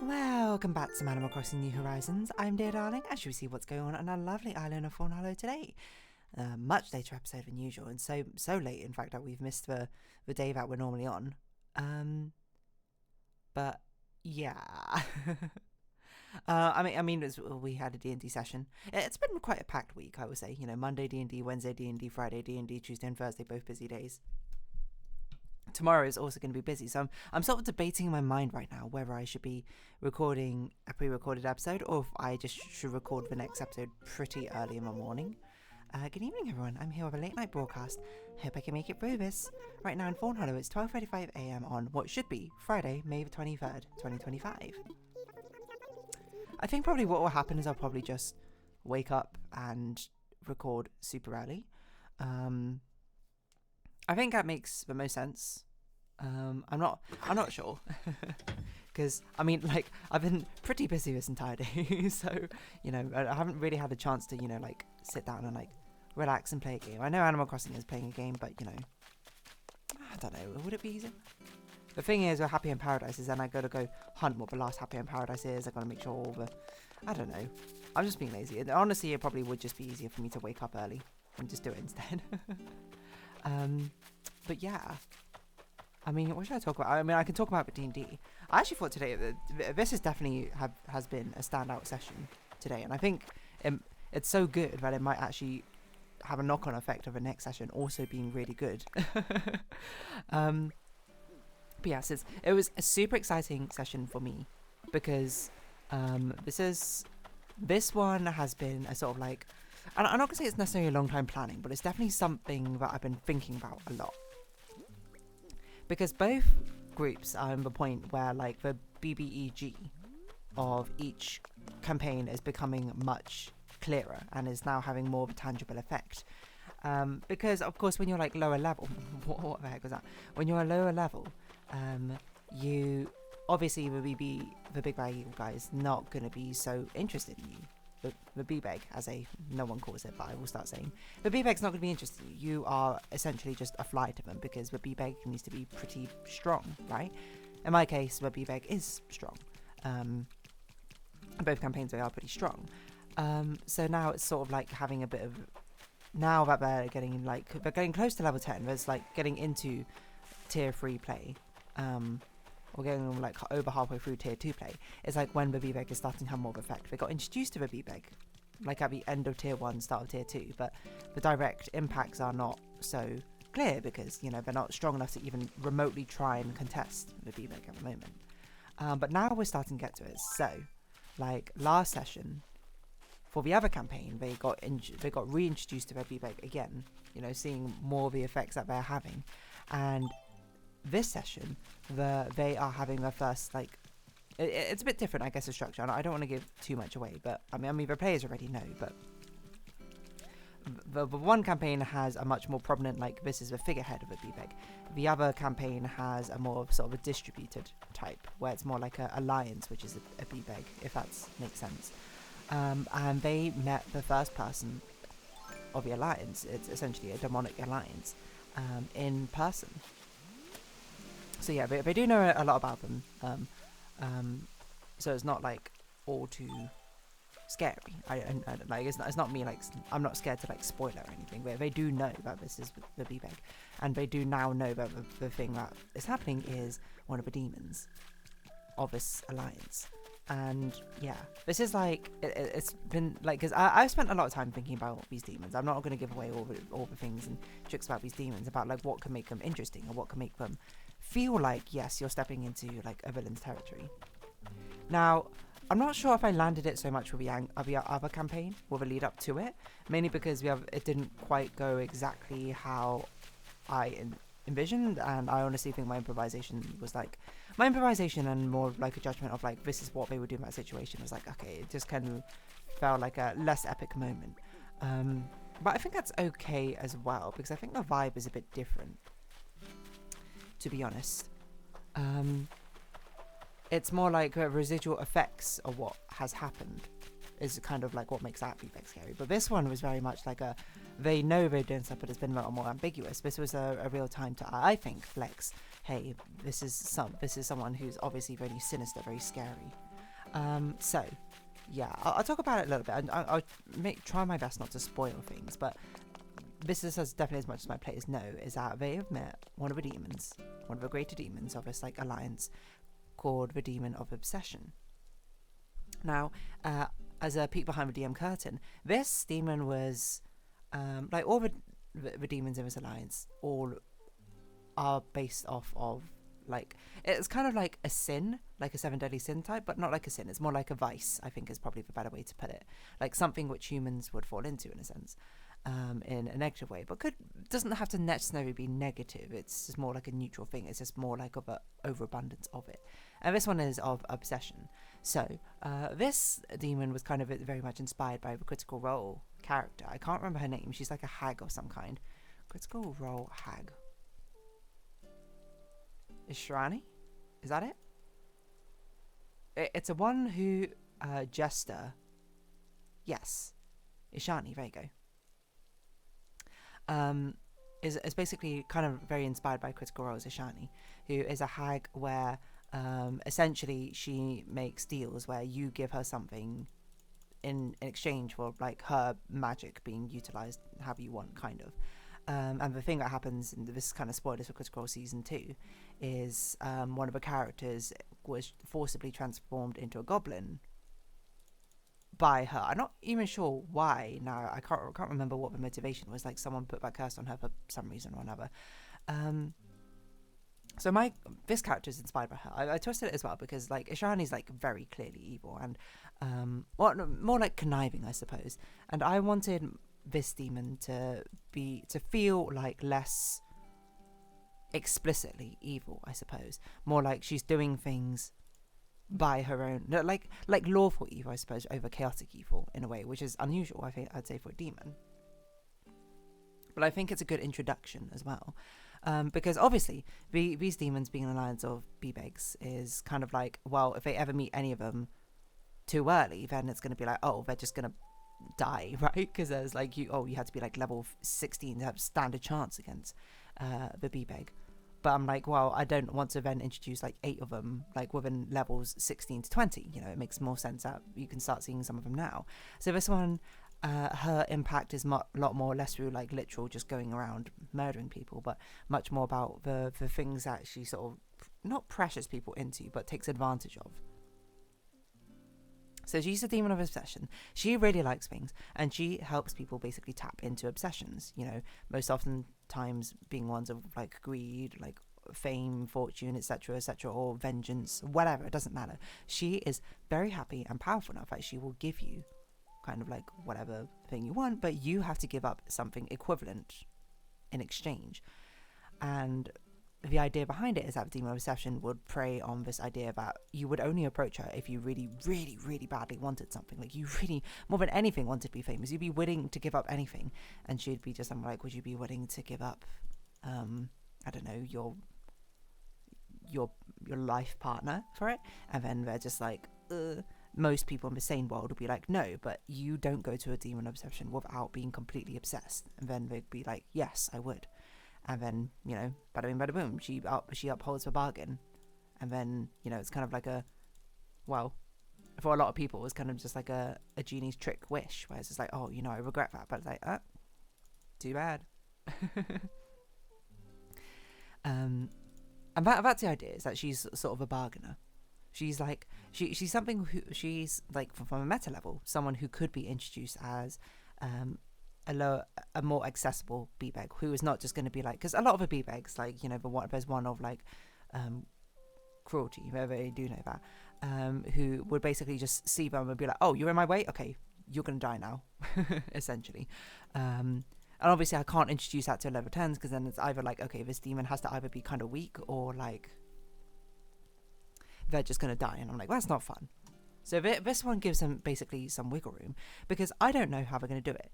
Welcome back to Animal Crossing New Horizons. I'm Dear Darling, as you see what's going on our lovely island of Fawnhallow today. Much later episode than usual, and so late, in fact, that we've missed the day that we're normally on. But yeah. I mean, we had a D&D session. It's been quite a packed week, I would say. You know, Monday D&D, Wednesday D&D, Friday D&D, Tuesday and Thursday, both busy days. Tomorrow is also going to be busy, so I'm sort of debating in my mind right now whether I should be recording a pre-recorded episode or if I just should record the next episode pretty early in the morning. Good evening, everyone. I'm here with a late night broadcast. Hope I can make it through this. Right now in Fawnhallow, it's 12:35 a.m. on what should be Friday, May the 23rd, 2025. I think probably what will happen is I'll probably just wake up and record super early. I think that makes the most sense. I'm not sure. Because, I mean, like, I've been pretty busy this entire day. So, you know, I haven't really had a chance to, you know, like, sit down and, like, relax and play a game. I know Animal Crossing is playing a game, but, you know, I don't know. Would it be easier? The thing is, with Happy in Paradise is then I gotta go hunt what the last Happy in Paradise is. I gotta make sure all the... I don't know. I'm just being lazy. Honestly, it probably would just be easier for me to wake up early and just do it instead. But yeah, I mean, what should I talk about? I mean, I can talk about D&D. I actually thought today that this is definitely has been a standout session today, and I think it's so good that it might actually have a knock-on effect of the next session also being really good. But yes, it was a super exciting session for me because this one has been a sort of like, and I'm not gonna say it's necessarily a long time planning, but it's definitely something that I've been thinking about a lot. Because both groups are in the point where, like, the BBEG of each campaign is becoming much clearer and is now having more of a tangible effect. Because, of course, when you're, like, lower level... what the heck was that? When you're a lower level, you... Obviously, the Big Bag Eagle guy is not going to be so interested in you. The B-Bag, as no one calls it, but I will start saying. The B-Bag's not going to be interested in you. You are essentially just a fly to them because the B-Bag needs to be pretty strong, right? In my case, the B-Bag is strong. In both campaigns, they are pretty strong. So now it's sort of like having a bit of... Now that they're getting close to level 10, there's like getting into tier 3 play. Or getting like over halfway through tier 2 play, it's like when the B-Bag is starting to have more of effect. They got introduced to the B-Bag like at the end of tier 1, start of tier 2, but the direct impacts are not so clear because, you know, they're not strong enough to even remotely try and contest the B-Bag at the moment. But now we're starting to get to it. So, like last session, for the other campaign, they got reintroduced to their B-Bag again, you know, seeing more of the effects that they're having. And this session, they are having their first, like, it's a bit different, I guess, the structure, and I don't want to give too much away, but, I mean, the players already know, but the one campaign has a much more prominent, like, this is the figurehead of a B-Bag. The other campaign has a more sort of a distributed type, where it's more like a alliance, which is a B-Bag, if that makes sense. And they met the first person of the alliance, it's essentially a demonic alliance, in person. So yeah, they do know a lot about them, so it's not like all too scary. Like it's not me, like, I'm not scared to like spoil it or anything. But they do know that this is the B-Bag, and they do now know that the thing that is happening is one of the demons of this alliance. And yeah, this is like it's been like, because I've spent a lot of time thinking about these demons. I'm not going to give away all the things and tricks about these demons, about like what can make them interesting or what can make them feel like, yes, you're stepping into like a villain's territory. Now, I'm not sure if I landed it so much with the other campaign, with the lead up to it, mainly because it didn't quite go exactly how I envisioned, and I honestly think my improvisation and more like a judgment of like, this is what they would do in that situation, was like, okay, it just kind of felt like a less epic moment. But I think that's okay as well, because I think the vibe is a bit different, to be honest. It's more like residual effects of what has happened is kind of like what makes that B-Bag scary. But this one was very much like they know they're doing stuff, but it's been a lot more ambiguous. This was a real time to, I think, flex. Hey, this is someone who's obviously very sinister, very scary. So, yeah, I'll talk about it a little bit. And I'll try my best not to spoil things, but this is definitely as much as my players know, is that they have met one of the demons, one of the greater demons of this like alliance, called the Demon of Obsession. Now, as a peek behind the DM curtain, this demon was like all the demons in this alliance all are based off of, like, it's kind of like a sin, like a 7 deadly sin type, but not like a sin. It's more like a vice, I think is probably the better way to put it. Like something which humans would fall into in a sense, in a negative way, but doesn't have to necessarily be negative. It's just more like a neutral thing. It's just more like of a overabundance of it. And this one is of obsession. So this demon was kind of very much inspired by the Critical Role character. I can't remember her name. She's like a hag of some kind. Critical Role hag. Is Shirani? Is that it? It's a one who Jester. Yes, Ishani. There you go. Is basically kind of very inspired by Critical Role's Ishani, who is a hag where essentially she makes deals where you give her something in exchange for like her magic being utilized however you want, kind of. And the thing that happens, and this is kind of spoilers for Critical Role Season 2, is one of the characters was forcibly transformed into a goblin by her. I'm not even sure why now. I can't remember what the motivation was. Like someone put that curse on her for some reason or another. So this character is inspired by her. I twisted it as well because like Ishani's like very clearly evil and more like conniving, I suppose. And I wanted this demon to feel like less explicitly evil, I suppose. More like she's doing things by her own, like lawful evil, I suppose, over chaotic evil in a way, which is unusual, I think I'd say, for a demon. But I think it's a good introduction as well. Because obviously these demons being an alliance of B-Begs is kind of like, well, if they ever meet any of them too early, then it's going to be like, oh, they're just going to die, right? Because there's like, you had to be like level 16 to have standard chance against the B-Beg. But I'm like, well, I don't want to then introduce like 8 of them like within levels 16 to 20. You know, it makes more sense that you can start seeing some of them now. So this one, her impact is a lot more less through like literal just going around murdering people, but much more about the things that she sort of not pressures people into, but takes advantage of. So she's a demon of obsession. She really likes things, and she helps people basically tap into obsessions, you know, most often times being ones of like greed, like fame, fortune, etc., or vengeance, whatever, it doesn't matter. She is very happy and powerful enough that she will give you kind of like whatever thing you want, but you have to give up something equivalent in exchange. And the idea behind it is that the demon of obsession would prey on this idea that you would only approach her if you really, really, really badly wanted something. Like you really, more than anything, wanted to be famous. You'd be willing to give up anything, and she'd be just like, would you be willing to give up, I don't know, your life partner for it? And then they're just like, most people in the sane world would be like, no, but you don't go to a demon obsession without being completely obsessed. And then they'd be like, yes, I would. And then, you know, bada bing, bada boom, she upholds the bargain. And then, you know, it's kind of like well, for a lot of people, it's kind of just like a genie's trick wish, where it's just like, oh, you know, I regret that. But it's like, too bad. And that's the idea, is that she's sort of a bargainer. She's like, she's something who, she's like, from a meta level, someone who could be introduced as a more accessible B-Beg, who is not just going to be like, because a lot of the B-Begs, like, you know, there's one of like cruelty, they do know that, who would basically just see them and be like, oh, you're in my way? Okay, you're going to die now, essentially. And obviously I can't introduce that to level 10s, because then it's either like, okay, this demon has to either be kind of weak, or like they're just going to die. And I'm like, well, that's not fun. So this one gives them basically some wiggle room, because I don't know how they're going to do it.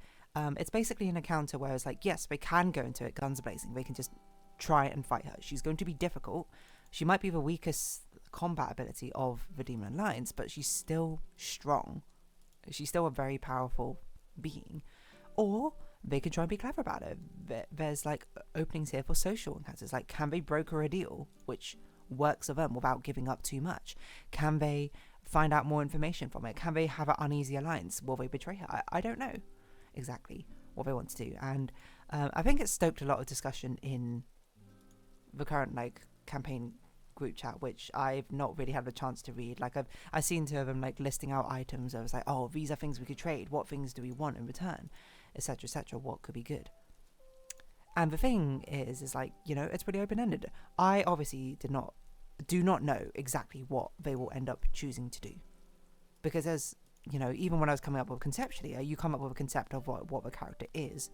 It's basically an encounter where it's like, yes, they can go into it guns blazing. They can just try and fight her. She's going to be difficult. She might be the weakest combat ability of the Demon Alliance, but she's still strong. She's still a very powerful being. Or they can try and be clever about it. There's like openings here for social encounters. Like, can they broker a deal which works for them without giving up too much? Can they find out more information from it? Can they have an uneasy alliance? Will they betray her? I don't know exactly what they want to do. And I think it's stoked a lot of discussion in the current like campaign group chat, which I've not really had the chance to read. Like I've seen two of them like listing out items. I was like, oh, these are things we could trade. What things do we want in return, etc., etc. What could be good? And the thing is like, you know, it's pretty open-ended. I obviously do not know exactly what they will end up choosing to do, because as you know, even when I was coming up with conceptually, you come up with a concept of what the character is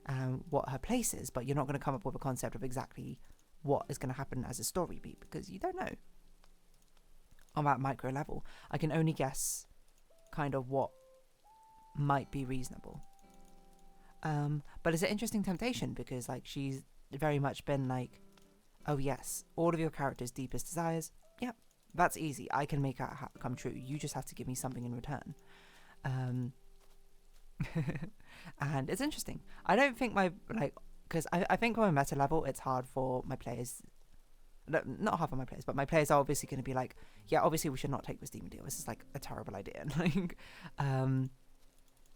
and what her place is, but you're not going to come up with a concept of exactly what is going to happen as a story beat, because you don't know. On that micro level, I can only guess kind of what might be reasonable. But it's an interesting temptation, because like she's very much been like, oh yes, all of your character's deepest desires, yep, that's easy, I can make that come true, you just have to give me something in return. And it's interesting. I don't think my like, because I think on a meta level it's hard for my players, not hard for my players, but my players are obviously going to be like, yeah, obviously we should not take this demon deal, this is like a terrible idea. Like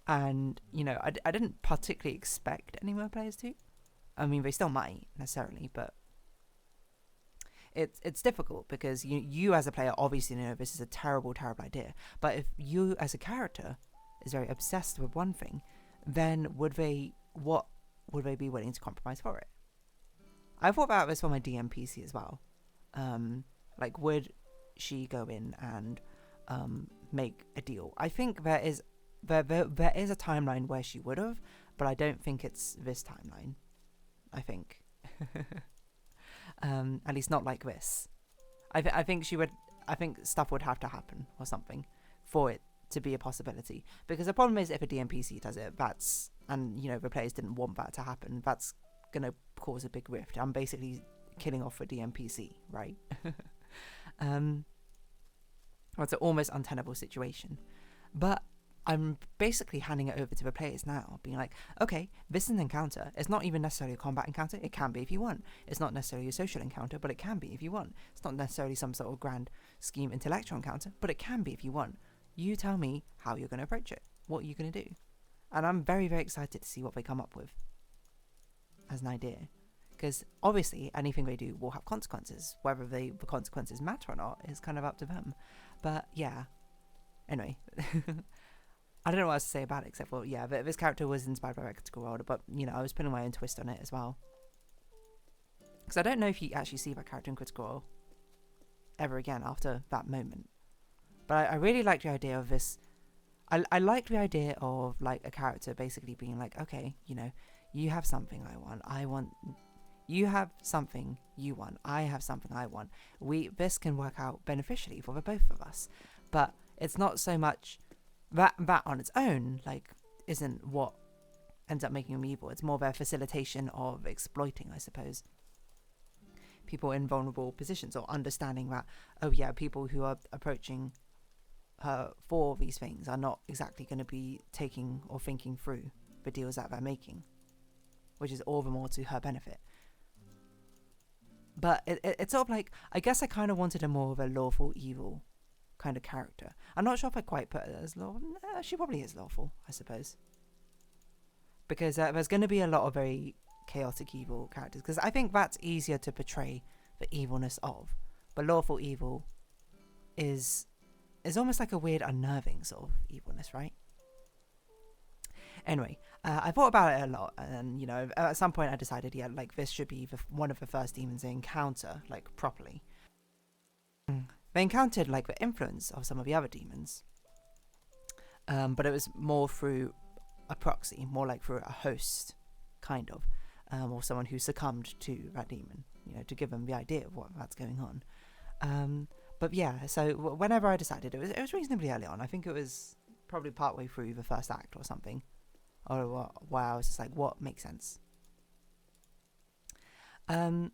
and you know, I didn't particularly expect any more players to. I mean, they still might necessarily, but it's difficult, because you as a player obviously know this is a terrible idea, but if you as a character is very obsessed with one thing, then what would they be willing to compromise for it? I thought about this for my DM PC as well. Like, would she go in and make a deal? I think there is a timeline where she would have, but I don't think it's this timeline. I think. At least not like this. I think she would. I think stuff would have to happen or something for it to be a possibility. Because the problem is, if a DMPC does it, and you know the players didn't want that to happen, that's gonna cause a big rift. I'm basically killing off a DMPC, right? It's an almost untenable situation. But I'm basically handing it over to the players now, being like, okay, this is an encounter. It's not even necessarily a combat encounter. It can be if you want. It's not necessarily a social encounter, but it can be if you want. It's not necessarily some sort of grand scheme intellectual encounter, but it can be if you want. You tell me how you're going to approach it. What are you going to do? And I'm very, very excited to see what they come up with as an idea. Because obviously anything they do will have consequences. Whether the consequences matter or not is kind of up to them. But yeah. Anyway. I don't know what else to say about it, except for, yeah, this character was inspired by Critical Role, but, you know, I was putting my own twist on it as well. Because I don't know if you actually see that character in Critical Role ever again after that moment. But I really like the idea of this. I like the idea of, like, a character basically being like, okay, you know, you have something I want, you have something you want, I have something I want. This can work out beneficially for the both of us. But it's not so much that on its own, like, isn't what ends up making them evil. It's more their facilitation of exploiting, I suppose, people in vulnerable positions, or understanding that, oh yeah, people who are approaching her for these things are not exactly going to be taking or thinking through the deals that they're making, which is all the more to her benefit. But it's sort of like, I guess I kind of wanted a more of a lawful evil kind of character. I'm not sure if I quite put her as lawful. She probably is lawful, I suppose, because there's going to be a lot of very chaotic evil characters, because I think that's easier to portray the evilness of. But lawful evil is almost like a weird unnerving sort of evilness, right? Anyway, I thought about it a lot, and you know, at some point I decided, yeah, like, this should be one of the first demons I encounter, like, properly. They encountered, like, the influence of some of the other demons, but it was more through a proxy, more like through a host, kind of, or someone who succumbed to that demon, you know, to give them the idea of that's going on. But yeah, so whenever I decided, it was reasonably early on. I think it was probably partway through the first act or something, or where I was just like, what makes sense? It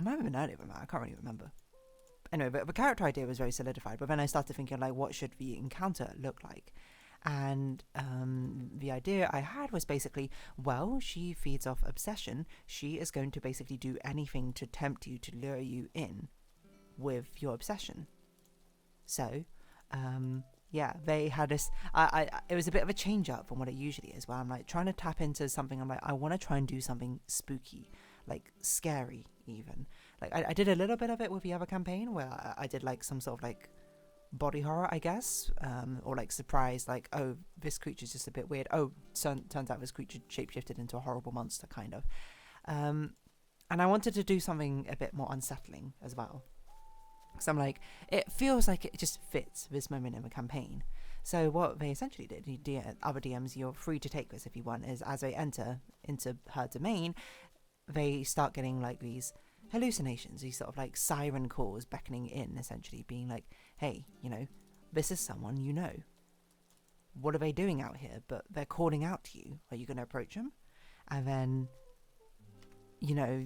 might have been earlier than that. I can't really remember. Anyway, but the character idea was very solidified, but then I started thinking, like, what should the encounter look like? And the idea I had was basically, well, she feeds off obsession. She is going to basically do anything to tempt you, to lure you in with your obsession. So Yeah, they had this. It was a bit of a change up from what it usually is, where I'm like trying to tap into something. I'm like, I want to try and do something spooky, like scary, even. Like I did a little bit of it with the other campaign, where I did like some sort of like body horror, I guess, or like surprise, like, oh, this creature's just a bit weird. Oh, turns out this creature shapeshifted into a horrible monster, kind of. And I wanted to do something a bit more unsettling as well. So I'm like, it feels like it just fits this moment in the campaign. So what they essentially did, other DMs, you're free to take this if you want, is as they enter into her domain, they start getting like these hallucinations, these sort of like siren calls beckoning in, essentially being like, hey, you know, this is someone you know. What are they doing out here? But they're calling out to you. Are you going to approach them? And then, you know,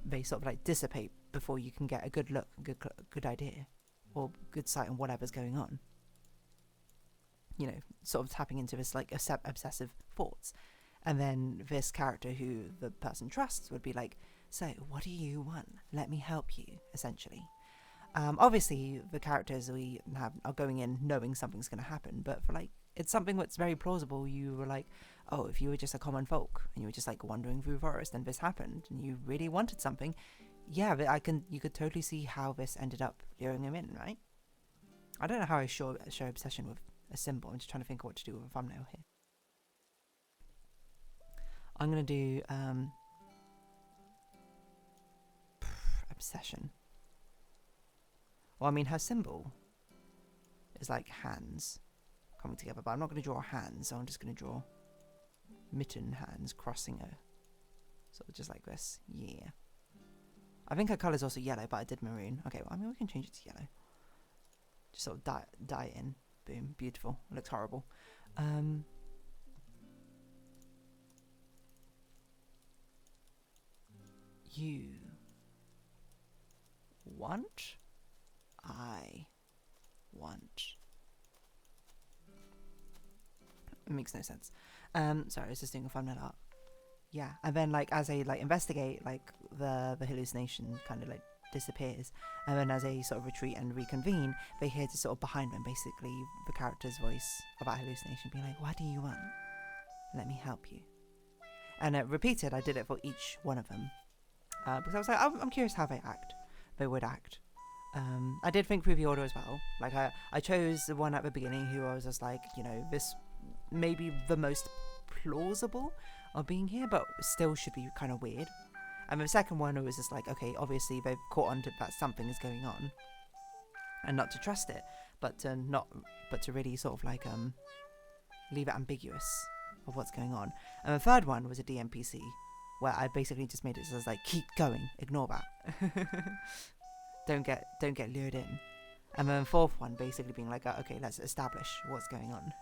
they sort of like dissipate before you can get a good look, good idea, or good sight on whatever's going on. You know, sort of tapping into this like obsessive thoughts. And then this character who the person trusts would be like, so what do you want? Let me help you, essentially. Obviously, the characters we have are going in knowing something's going to happen, but for like, it's something that's very plausible. You were like, oh, if you were just a common folk and you were just like wandering through the forest and this happened and you really wanted something, yeah, but you could totally see how this ended up luring him in, right? I don't know how I show obsession with a symbol. I'm just trying to think of what to do with a thumbnail here. I'm going to do obsession. Well, I mean, her symbol is like hands coming together, but I'm not going to draw hands, so I'm just going to draw mitten hands crossing her. Sort of just like this. Yeah. I think her colour is also yellow, but I did maroon. Okay, well, I mean, we can change it to yellow. Just sort of dye it in. Boom. Beautiful. It looks horrible. You want? I want. It makes no sense. Sorry, I was just doing a thumbnail art. Yeah, and then like as they like investigate, like the hallucination kind of like disappears, and then as they sort of retreat and reconvene, they hear just sort of behind them basically the character's voice about hallucination being like, what do you want? Let me help you. And it repeated. I did it for each one of them because I was like, I'm curious how they would act. I did think through the order as well. Like I chose the one at the beginning who I was just like, you know, this may be the most plausible of being here, but still should be kind of weird. And the second one, it was just like, okay, obviously they've caught on to that something is going on, and not to trust it, but to really sort of like leave it ambiguous of what's going on. And the third one was a DMPC, where I basically just made it so I was like, keep going, ignore that. don't get lured in. And then the fourth one basically being like, okay, let's establish what's going on.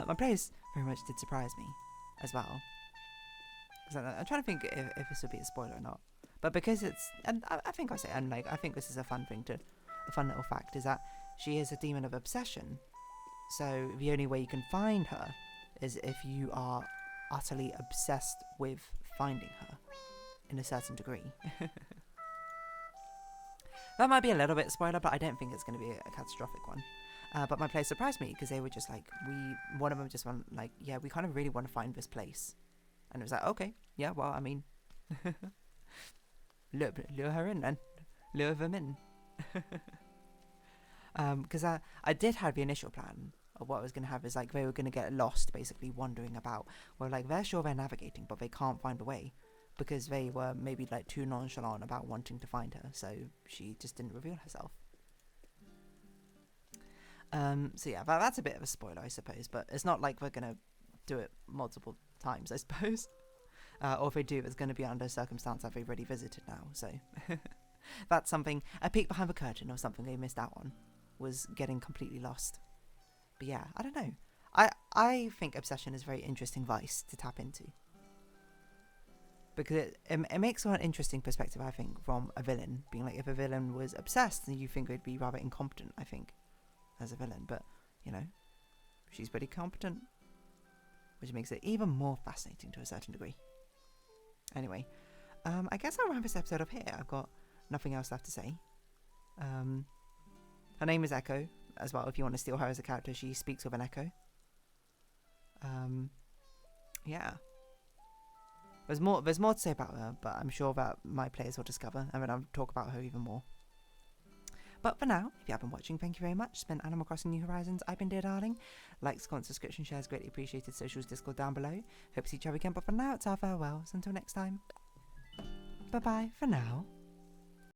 My players very much did surprise me as well. I'm trying to think if this would be a spoiler or not. But because it's, and I think I say, and like, I think this is a fun little fact, is that she is a demon of obsession. So the only way you can find her is if you are utterly obsessed with finding her in a certain degree. That might be a little bit spoiler, but I don't think it's going to be a catastrophic one. But my players surprised me because they were just like, one of them just went like, yeah, we kind of really want to find this place. And it was like, okay, yeah, well, I mean, lure her in then. Lure them in. Because I did have the initial plan of what I was going to have is like they were going to get lost basically wandering about. Where like they're sure they're navigating, but they can't find a way. Because they were maybe like too nonchalant about wanting to find her. So she just didn't reveal herself. So yeah, that's a bit of a spoiler, I suppose. But it's not like we're going to do it multiple times, I suppose. Or if they do, it's going to be under a circumstance that they've already visited now. So that's something, a peek behind the curtain or something they missed out on, was getting completely lost. But yeah, I don't know. I think obsession is a very interesting vice to tap into. Because it makes for an interesting perspective, I think, from a villain. Being like, if a villain was obsessed, then you think they'd be rather incompetent, I think, as a villain. But, you know, she's pretty competent. Which makes it even more fascinating to a certain degree. Anyway, I guess I'll wrap this episode up here. I've got nothing else left to say. Her name is Echo. as well if you want to steal her as a character. She speaks with an echo. Yeah. There's more to say about her, but I'm sure that my players will discover, and then I'll talk about her even more. But for now, if you have been watching, thank you very much. It's been Animal Crossing New Horizons. I've been Dear Darling. Likes, comments, subscription, shares, greatly appreciated. Socials, Discord down below. Hope to see each other again, but for now, it's our farewells. Until next time. Bye-bye for now.